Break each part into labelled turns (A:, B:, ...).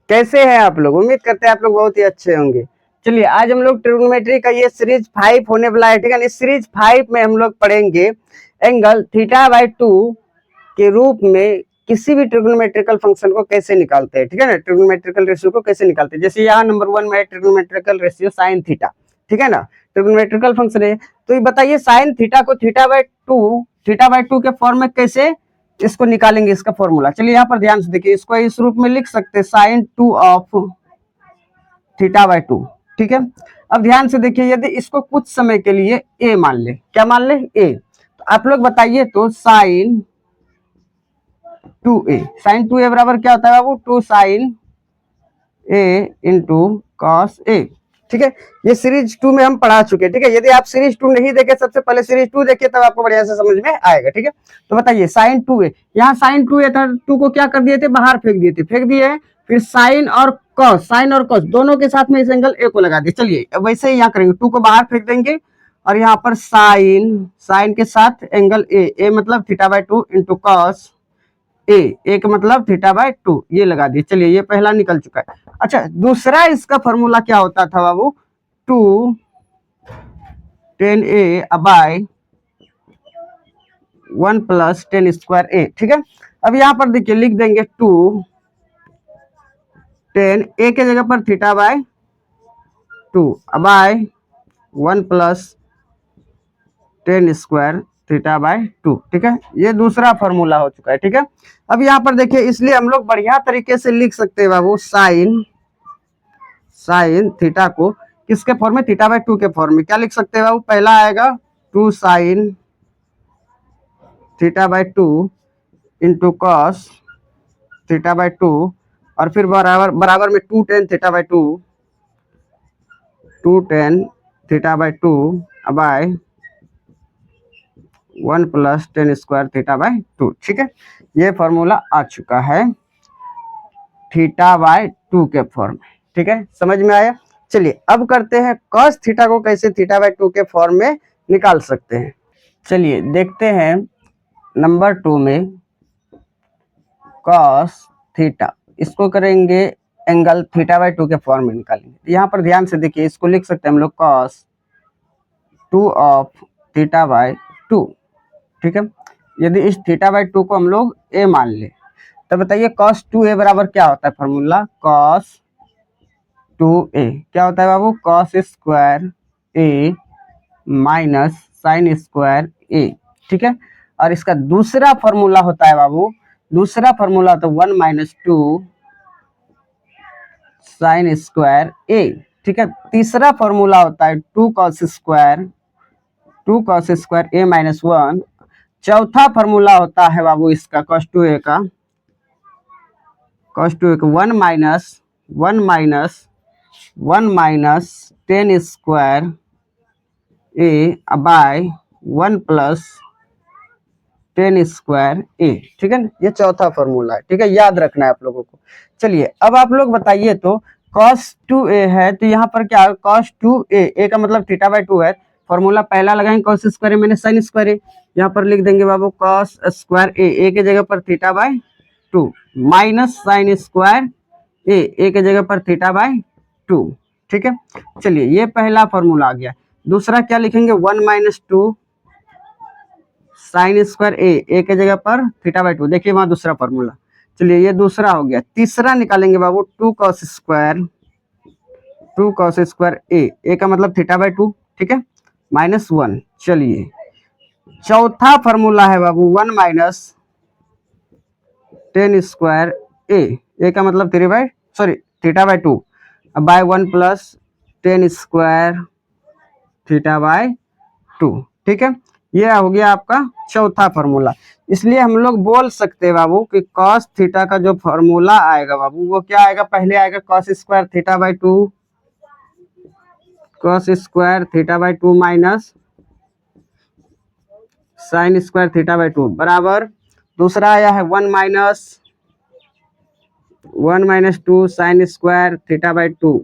A: कैसे हैं आप लोग? उम्मीद करते हैं आप लोग बहुत ही अच्छे होंगे। चलिए आज हम लोग ट्रिग्नोमेट्री का ये सीरीज 5 होने वाला है, ठीक है। इस सीरीज 5 में हम लोग पढ़ेंगे एंगल थीटा बाई 2 के रूप में किसी भी ट्रिग्नोमेट्रिकल फंक्शन को कैसे निकालते हैं, ठीक है ना। ट्रिग्नोमेट्रिकल रेशियो को कैसे निकालते हैं, जैसे यहाँ नंबर 1 में ट्रिग्नोमेट्रिकल रेशियो साइन थीटा, ठीक है ना। ट्रिग्नोमेट्रिकल फंक्शन है, तो ये बताइए साइन थीटा को थीटा बाई टू के फॉर्म में कैसे इसको निकालेंगे, इसका फॉर्मूला। चलिए यहाँ पर ध्यान से देखिए, इसको इस रूप में लिख सकते हैं साइन 2 ऑफ थीटा बाई 2, ठीक है। अब ध्यान से देखिए, यदि इसको कुछ समय के लिए ए मान ले, क्या मान ले, ए, तो आप लोग बताइए तो साइन 2a, साइन 2a बराबर क्या होता है बाबू, 2 sign A into cos A, ठीक है। ये सीरीज 2 में हम पढ़ा चुके हैं, ठीक है। यदि आप सीरीज 2 नहीं देखे, सबसे पहले सीरीज 2 देखिए, तब आपको बढ़िया से समझ में आएगा, ठीक है। तो बताइए साइन 2a, यहाँ साइन 2a था, 2 को क्या कर दिए थे, बाहर फेंक दिए। फिर साइन और कॉस दोनों के साथ में इस एंगल ए को लगा दिए। चलिए अब वैसे ही यहाँ करेंगे, 2 को बाहर फेंक देंगे और यहाँ पर साइन के साथ एंगल ए मतलब theta by 2 into cos A का मतलब थीटा बाई 2, ये लगा दिए। चलिए ये पहला निकल चुका है। अच्छा, दूसरा इसका फॉर्मूला क्या होता था बाबू, 2 10a बाय 1 प्लस 10 स्क्वायर ए, ठीक है। अब यहाँ पर देखिए लिख देंगे 2 10 ए के जगह पर theta by 2 by 1 plus 10 square theta by 2, ठीक है। ये दूसरा फॉर्मूला हो चुका है, ठीक है। अब यहाँ पर देखिए, इसलिए हम लोग बढ़िया तरीके से लिख सकते हैं बाबू साइन थीटा को किसके फॉर्म में, थीटा बाई 2 के फॉर्म में। क्या लिख सकते हैं बाबू, पहला आएगा 2 sine theta by 2 into cos theta by 2 और फिर बराबर में 2 ten theta by 2 by 1 plus 10 square theta by 2, ठीक है। ये फॉर्मूला आ चुका है थीटा बाई 2 के फॉर्म में, ठीक है। समझ में आया। चलिए अब करते हैं कॉस थीटा को कैसे थीटा बाई 2 के फॉर्म में निकाल सकते हैं। चलिए देखते हैं नंबर 2 में कॉस थीटा, इसको करेंगे एंगल थीटा बाई 2 के फॉर्म में निकालेंगे। यहाँ पर ध्यान से देखिए, इसको लिख सकते हैं हम लोग कॉस 2 ऑफ थीटा बाई 2, ठीक है। यदि इस थीटा बाई 2 को हम लोग ए मान ले, तो बताइए cos 2a बराबर क्या होता है फॉर्मूला, cos 2a क्या होता है बाबू, cos square a minus sine square a, ठीक है। और इसका दूसरा फॉर्मूला होता है बाबू, दूसरा फॉर्मूला तो 1 माइनस 2 साइन स्क्वायर a, ठीक है। तीसरा फॉर्मूला होता है 2 cos स्क्वायर a माइनस 1। चौथा फॉर्मूला होता है बाबू इसका cos 2a का 1 माइनस 10 स्क्वायर ए बाय 1 प्लस 10 स्क्वायर ए, ठीक है ना। ये चौथा फॉर्मूला है, ठीक है, याद रखना है आप लोगों को। चलिए अब आप लोग बताइए तो cos 2a है, तो यहाँ पर क्या है, cos 2a का मतलब थीटा बाई 2 है। फॉर्मूला पहला लगाएंगे cos स्क्वायर मैंने साइन स्क्वायर ए, यहाँ पर लिख देंगे बाबू cos स्क्वायर ए के जगह पर theta by 2 minus sine square a के जगह पर थीटा बाई 2, ठीक है। चलिए ये पहला फॉर्मूला आ गया। दूसरा क्या लिखेंगे, 1 माइनस 2 साइन स्क्वायर ए के जगह पर थीटा बाई 2, देखिए वहां दूसरा फॉर्मूला। चलिए ये दूसरा हो गया। तीसरा निकालेंगे बाबू 2 cos स्क्वायर ए का मतलब थीटा बाई 2, ठीक है, माइनस 1। चलिए चौथा फॉर्मूला है बाबू 1 माइनस 10 स्क्वायर ए का मतलब theta by 2 by 1 plus 10 square theta by 2, ठीक है। ये हो गया आपका चौथा फॉर्मूला। इसलिए हम लोग बोल सकते हैं बाबू कि cos थीटा का जो फॉर्मूला आएगा बाबू, वो क्या आएगा, पहले आएगा cos square theta by 2 minus sine square theta by 2 बराबर, दूसरा आया है 1 minus 2 sign square theta by 2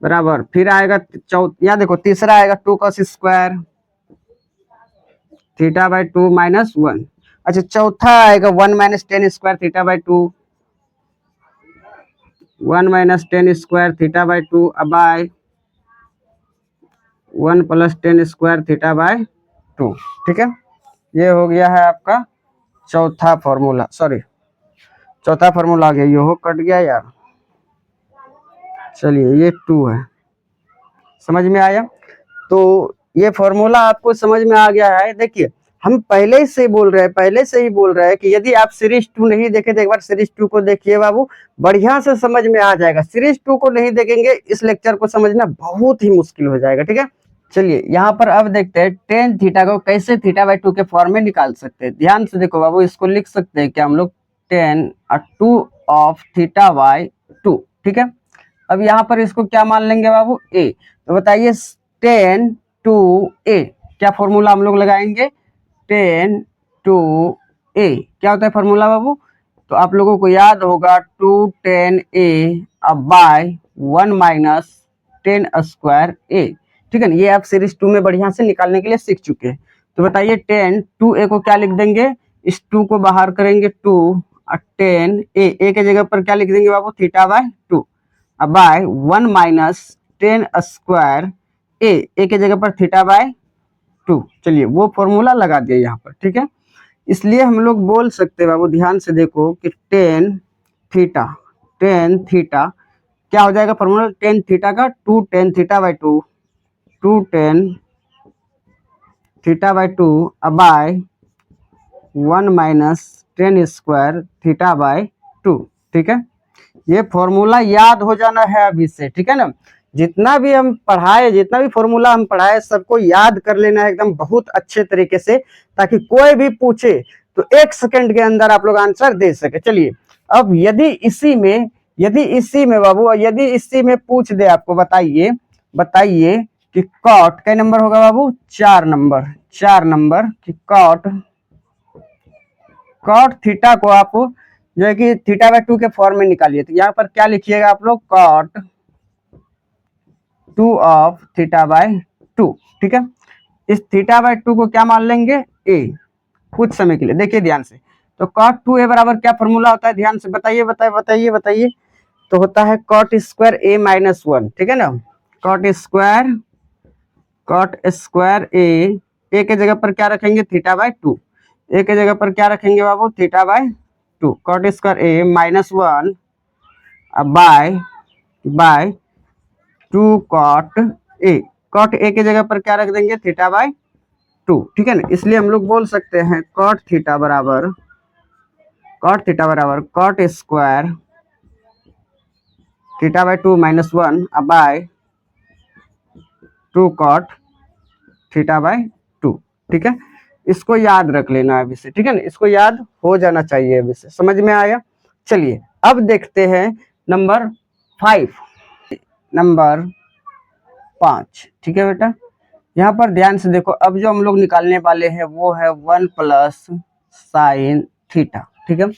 A: बराबर, फिर आएगा यहाँ देखो तीसरा आएगा 2 cos square theta by 2 minus 1। अच्छा चौथा आएगा 1 minus 10 square theta by 2 1 minus ten square theta by two by 1 plus ten square theta by two. ठीक है, ये हो गया है आपका चौथा फॉर्मूला। सॉरी, चौथा फॉर्मूला आ गया, ये हो कट गया यार। चलिए, ये 2 है, समझ में आया। तो ये फॉर्मूला आपको समझ में आ गया है। देखिए, हम पहले से बोल रहे हैं, पहले से ही बोल रहे हैं कि यदि आप सीरीज 2 नहीं देखे तो एक बार सीरीज 2 को देखिए बाबू, बढ़िया से समझ में आ जाएगा। सीरीज 2 को नहीं देखेंगे, इस लेक्चर को समझना बहुत ही मुश्किल हो जाएगा। ठीक है, चलिए यहाँ पर अब देखते हैं टेन थीटा को कैसे थीटा बाई टू के फॉर्म में निकाल सकते हैं। ध्यान से देखो बाबू, इसको लिख सकते हैं कि हम लोग ten two of theta by two. ठीक है, अब यहाँ पर इसको क्या मान लेंगे बाबू, ए। तो बताइए टेन टू ए, क्या फॉर्मूला हम लोग लगाएंगे, टेन टू ए क्या होता है फॉर्मूला बाबू। तो आप लोगों को याद होगा 2 10 a अब बाय 1 माइनस 10 स्क्वायर ए। ठीक है ना, ये आप सीरीज 2 में बढ़िया से निकालने के लिए सीख चुके हैं। तो बताइए 10 2a को क्या लिख देंगे, इस 2 को बाहर करेंगे 2 और 10 ए के जगह पर क्या लिख देंगे बाबू, थीटा बाय 2 अब बाय 1 माइनस 10 स्क्वायर ए के जगह पर थीटा बाय 2। चलिए, वो फॉर्मूला लगा दिया यहाँ पर। ठीक है, इसलिए हम लोग बोल सकते हैं बाबू, ध्यान से देखो कि टेन थीटा क्या हो जाएगा फॉर्मूला, टेन थीटा का 2 ten theta by 2, 2 ten theta by 2 by 1 minus 10 square theta by 2। ठीक है, ये फॉर्मूला याद हो जाना है अभी से। ठीक है ना, जितना भी हम पढ़ाए, जितना भी फॉर्मूला हम पढ़ाए, सबको याद कर लेना है एकदम बहुत अच्छे तरीके से, ताकि कोई भी पूछे तो 1 सेकंड के अंदर आप लोग आंसर दे सके। चलिए, अब यदि इसी में बाबू, यदि इसी में पूछ दे आपको, बताइए कि कॉट का नंबर होगा बाबू, 4 नंबर कि कॉट थीटा को आप जो है कि थीटा बाई 2 के फॉर्म में निकालिए। तो यहाँ पर क्या लिखिएगा आप लोग, कॉट 2 ऑफ थीटा बाई 2। ठीक है, इस थीटा बाई 2 को क्या मान लेंगे, ए, कुछ समय के लिए। देखिए ध्यान से, तो कॉट 2a बराबर क्या फॉर्मूला होता है, ध्यान से बताइए। तो होता है कॉट स्क्वायर ए माइनस 1। ठीक है ना, कॉट स्क्वायर ए के जगह पर क्या रखेंगे, थीटा बाई 2। ए के जगह पर क्या रखेंगे बाबू, theta by 2, cot square a minus 1 by 2 cot a के जगह पर क्या रख देंगे, थीटा बाई 2। ठीक है ना, इसलिए हम लोग बोल सकते हैं कॉट थीटा बराबर cot square theta by 2 minus 1 by 2 cot theta by 2। ठीक है, इसको याद रख लेना है अभी से। ठीक है ना, इसको याद हो जाना चाहिए अभी से, समझ में आया। चलिए, अब देखते हैं नंबर 5। ठीक है बेटा, यहाँ पर ध्यान से देखो, अब जो हम लोग निकालने वाले हैं वो है 1 प्लस साइन थीटा। ठीक है,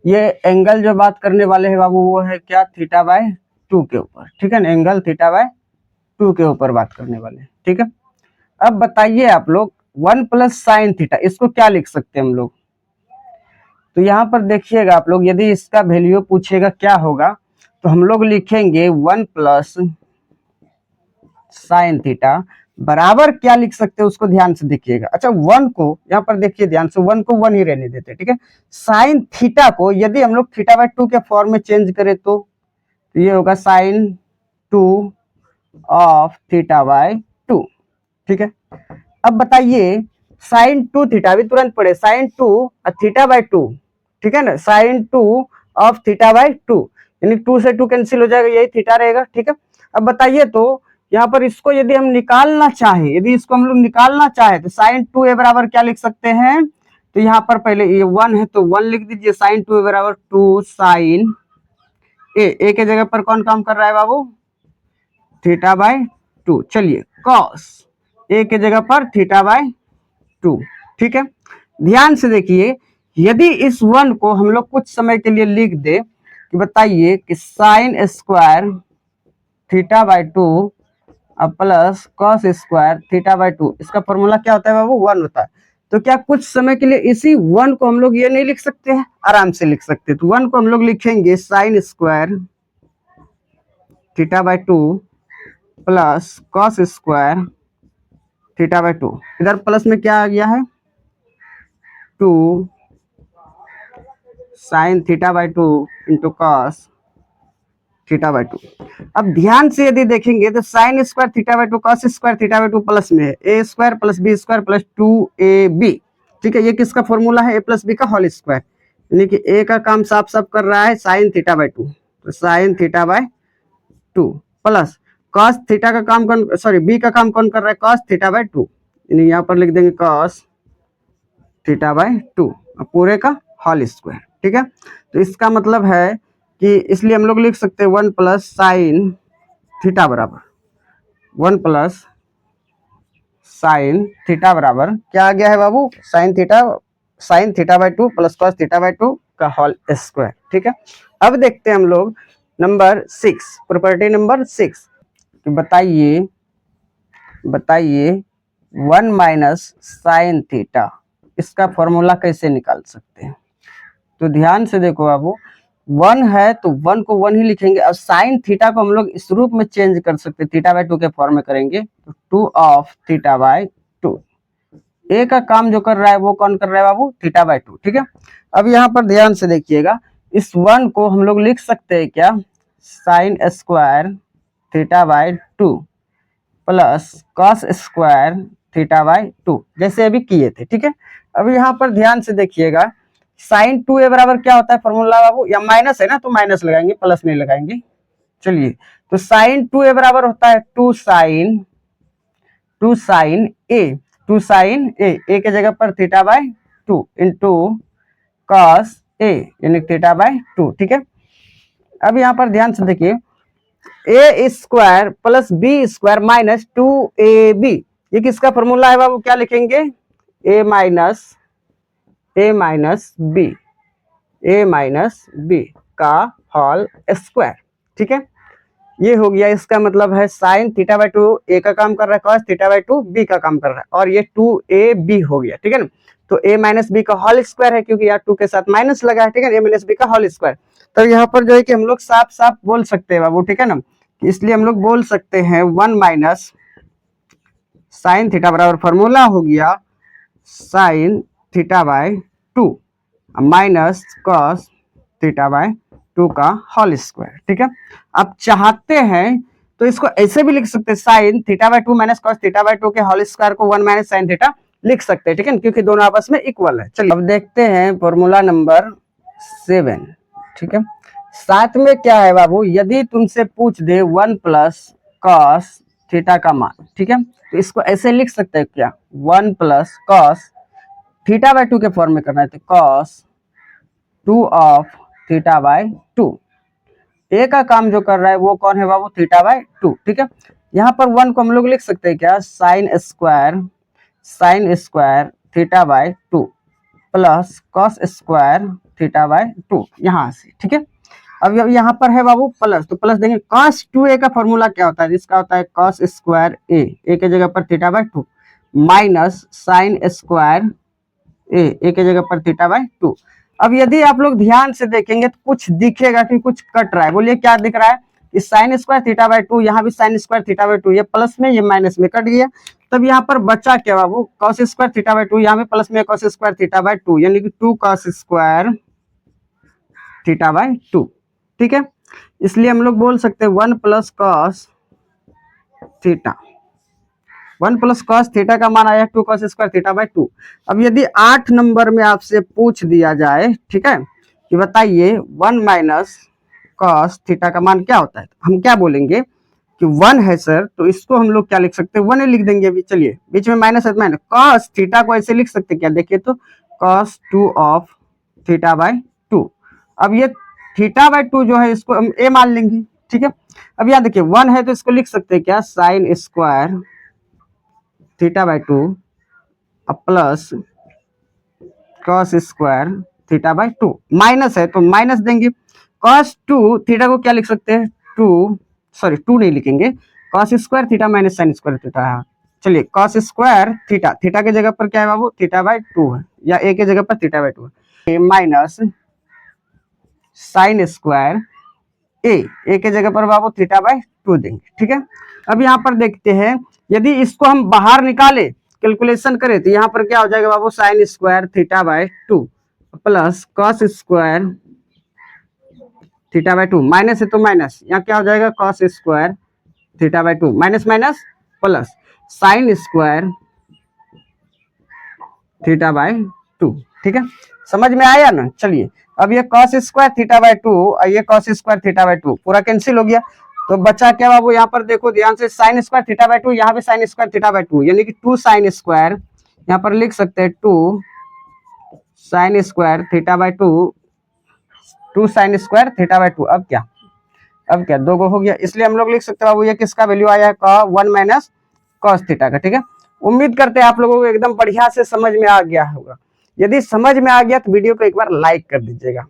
A: ये एंगल जो बात करने वाले हैं बाबू वो है क्या, थीटा बाय 2 के ऊपर। ठीक है ना, एंगल थीटा बाय 2 के ऊपर बात करने वाले हैं। ठीक है, अब बताइए आप लोग 1 प्लस साइन थीटा, इसको क्या लिख सकते हैं हम लोग। तो यहाँ पर देखिएगा आप लोग, यदि इसका वैल्यू पूछेगा क्या होगा, तो हम लोग लिखेंगे 1 प्लस साइन थीटा बराबर क्या लिख सकते हैं, उसको ध्यान से देखिएगा। अच्छा, 1 को यहाँ पर देखिए ध्यान से, 1 को 1 ही रहने देते। ठीक है, साइन थीटा को यदि हम लोग थीटा बाई 2 के फॉर्म में चेंज करें तो ये होगा साइन 2 ऑफ थीटा बाई 2। ठीक है, अब बताइए साइन 2 थीटा, अभी तुरंत पढ़े, साइन 2 और थीटा बाई 2। ठीक है ना, साइन 2 ऑफ थीटा बाई 2, यानी 2 से 2 कैंसिल हो जाएगा, यही थीटा रहेगा। ठीक है, अब बताइए तो यहाँ पर इसको यदि हम निकालना चाहें, हम लोग निकालना चाहे तो साइन 2a बराबर क्या लिख सकते हैं। तो यहाँ पर पहले ये 1 है तो 1 लिख दीजिए, साइन 2a बराबर 2 साइन ए के जगह पर कौन काम कर रहा है बाबू, थीटा बाई 2। चलिए, कॉस ए के जगह पर थीटा बाई 2। ठीक है, ध्यान से देखिए, यदि इस 1 को हम लोग कुछ समय के लिए लिख दे कि बताइए कि sign square theta by 2 plus cos square theta by 2, इसका फॉर्मूला क्या होता है बाबू, 1 होता है। तो क्या कुछ समय के लिए इसी 1 को हम लोग ये नहीं लिख सकते हैं, आराम से लिख सकते हैं। तो 1 को हम लोग लिखेंगे sine square theta by 2 plus cos square theta by 2। इधर प्लस में क्या आ गया है 2 sine theta by 2 into cos theta by 2। अब ध्यान से यदि देखेंगे तो sine square theta by 2 cos square theta by 2 plus में है a square plus b square plus 2ab। ठीक है, ये किसका फॉर्मूला है ए प्लस बी का होल स्क्वायर, यानी कि ए का काम साफ साफ कर रहा है साइन थीटा बाई 2, तो sign theta by 2 plus cos theta का काम कौन, सॉरी बी का काम कौन कर रहा है कॉस थीटा बाई 2, यानी यहाँ पर लिख देंगे कॉस थीटा बाई 2 पूरे का होल स्क्वायर। ठीक है, तो इसका मतलब है कि इसलिए हम लोग लिख सकते हैं 1 प्लस साइन थीटा बराबर 1 प्लस साइन थीटा बराबर क्या आ गया है बाबू sine theta by 2 plus cos theta by 2 का होल स्क्वायर। ठीक है, अब देखते हैं हम लोग नंबर 6, प्रॉपर्टी नंबर 6। बताइए 1 माइनस साइन थीटा, इसका फॉर्मूला कैसे निकाल सकते हैं। तो ध्यान से देखो बाबू, 1 है तो 1 को 1 ही लिखेंगे और साइन थीटा को हम लोग इस रूप में चेंज कर सकते हैं, थीटा बाई 2 के फॉर्म में करेंगे तो 2 ऑफ थीटा बाई 2। ए का काम जो कर रहा है वो कौन कर रहा है बाबू थीटा बाई 2। ठीक है, अब यहाँ पर ध्यान से देखिएगा, इस 1 को हम लोग लिख सकते हैं क्या sign square theta by 2 plus cos square theta by 2 जैसे अभी किए थे। ठीक है, अब यहाँ पर ध्यान से देखिएगा, साइन 2a बराबर क्या होता है फॉर्मूला बाबू, या माइनस है ना तो माइनस लगाएंगे, प्लस नहीं लगाएंगे। चलिए, तो साइन 2a बराबर होता है 2 साइन ए के जगह पर theta by 2 into cos A यानी थीटा बाई 2। ठीक है, अब यहाँ पर ध्यान से देखिए, a square plus b square minus 2ab, ये किसका फॉर्मूला है बाबू, क्या लिखेंगे ए माइनस बी का होल स्क्वायर। ठीक है, ये हो गया, इसका मतलब है साइन थीटा बाई 2 ए का काम कर रहा है, कॉस थीटा बाई 2 बी का काम कर रहा है, और ये 2ab हो गया। ठीक है ना, तो a माइनस बी का होल स्क्वायर है क्योंकि यहाँ 2 के साथ माइनस लगा है। ठीक है, a माइनस बी का होल स्क्वायर, तो यहाँ पर जो है कि हम लोग साफ साफ बोल सकते हैं बाबू। ठीक है ना, इसलिए हम लोग बोल सकते हैं 1 माइनस साइन थीटा बराबर फॉर्मूला हो गया sign theta by 2 minus cos theta by 2 का होल स्क्वायर। ठीक है, आप चाहते हैं तो इसको ऐसे भी लिख सकते हैं, sign theta by 2 minus cos theta by 2 के होल स्क्वायर को 1 माइनस साइन थीटा लिख सकते हैं। ठीक है, क्योंकि दोनों आपस में इक्वल है। चलिए अब देखते हैं फॉर्मूला नंबर 7। ठीक है, 7 में क्या है बाबू, यदि तुमसे पूछ दे 1 प्लस कॉस थीटा का मान। ठीक है, तो इसको ऐसे लिख सकते हैं क्या 1 प्लस कॉस थीटा बाई 2 के फॉर्म में करना है, तो कॉस 2 ऑफ थीटा बाई 2। ए का काम जो कर रहा है वो कौन है बाबू थीटा बाई 2। ठीक है, यहाँ पर 1 को हम लोग लिख सकते हैं क्या sign square theta by 2 plus cos square theta by 2 यहाँ से। ठीक है, अब यहाँ पर है बाबू प्लस, तो प्लस देंगे, कॉस 2a का फॉर्मूला क्या होता है, इसका होता है कॉस स्क्वायर ए के जगह पर theta by 2 minus sine square a के जगह पर थीटा बाई 2। अब यदि आप लोग ध्यान से देखेंगे तो कुछ दिखेगा कि कुछ कट रहा है, बोलिए क्या दिख रहा है, कि साइन स्क्वायर थीटा बाई 2, यहाँ भी साइन स्क्वायर थीटा बाई 2, ये प्लस में ये माइनस में कट गया, तब यहाँ पर बचा क्या बाबू कॉस स्क्वायर थीटा बाई 2, यहाँ पे प्लस में कॉस स्क्वायर थीटा बाई 2, यानी कि 2 कॉस स्क्वायर थीटा बाई 2। ठीक है, इसलिए हम लोग बोल सकते हैं 1 plus cos theta, 1 plus cos theta का मान आया 2 कॉस स्क्वायर थीटा बाई 2। अब यदि 8 नंबर में आपसे पूछ दिया जाए, ठीक है, कि बताइए 1 माइनस कॉस थीटा का मान क्या होता है, तो हम क्या बोलेंगे कि 1 है सर, तो इसको हम लोग क्या लिख सकते हैं 1 ही लिख देंगे। अभी चलिए, बीच में माइनस है तो माइनस, कॉस थीटा को ऐसे लिख सकते हैं क्या, देखिए तो कॉस 2 ऑफ थीटा बाई 2। अब ये थीटा बाई 2 जो है इसको हम ए मान लेंगे। ठीक है, अब यहाँ देखिए 1 है तो इसको लिख सकते हैं क्या sign square theta by 2 plus cos square theta by 2, minus है तो माइनस देंगे, कॉस 2 थीटा को क्या लिख सकते हैं 2 नहीं लिखेंगे, cos square theta minus sine square theta है। चलिए, कॉस स्क्वायर थीटा के जगह पर क्या है बाबू थीटा बाई 2 है, या ए के जगह पर थीटा बाई 2 है, माइनस साइन स्क्वायर ए के जगह पर बाबू थीटा बाय 2 देंगे। ठीक है, अब यहाँ पर देखते हैं, यदि इसको हम बाहर निकाले, कैलकुलेशन करें, तो यहाँ पर क्या हो जाएगा बाबू, sine square theta by 2 plus cos square theta by 2, minus है तो माइनस, यहाँ क्या हो जाएगा, cos square theta by 2, minus minus plus sine square theta by 2। ठीक है, समझ में आया ना। चलिए, अब ये cos स्क्वायर थीटा बाय 2 और ये cos स्क्वायर थीटा बाय 2 पूरा कैंसिल हो गया, तो बचा क्या बाबू, यहाँ पर देखो ध्यान से, साइन स्क्वायर थीटा बाय 2, यहाँ पे साइन स्क्वायर थीटा बाय 2, यानी कि 2 साइन स्क्वायर, यहाँ पर लिख सकते हैं 2 sign square theta by 2, 2 sign square theta by 2। अब क्या 2 हो गया, इसलिए हम लोग लिख सकते हैं बाबू, ये किसका वैल्यू आया है, 1 माइनस कॉस थीटा का। ठीक है, उम्मीद करते हैं आप लोगों को एकदम बढ़िया से समझ में आ गया होगा। यदि समझ में आ गया तो वीडियो को एक बार लाइक कर दीजिएगा।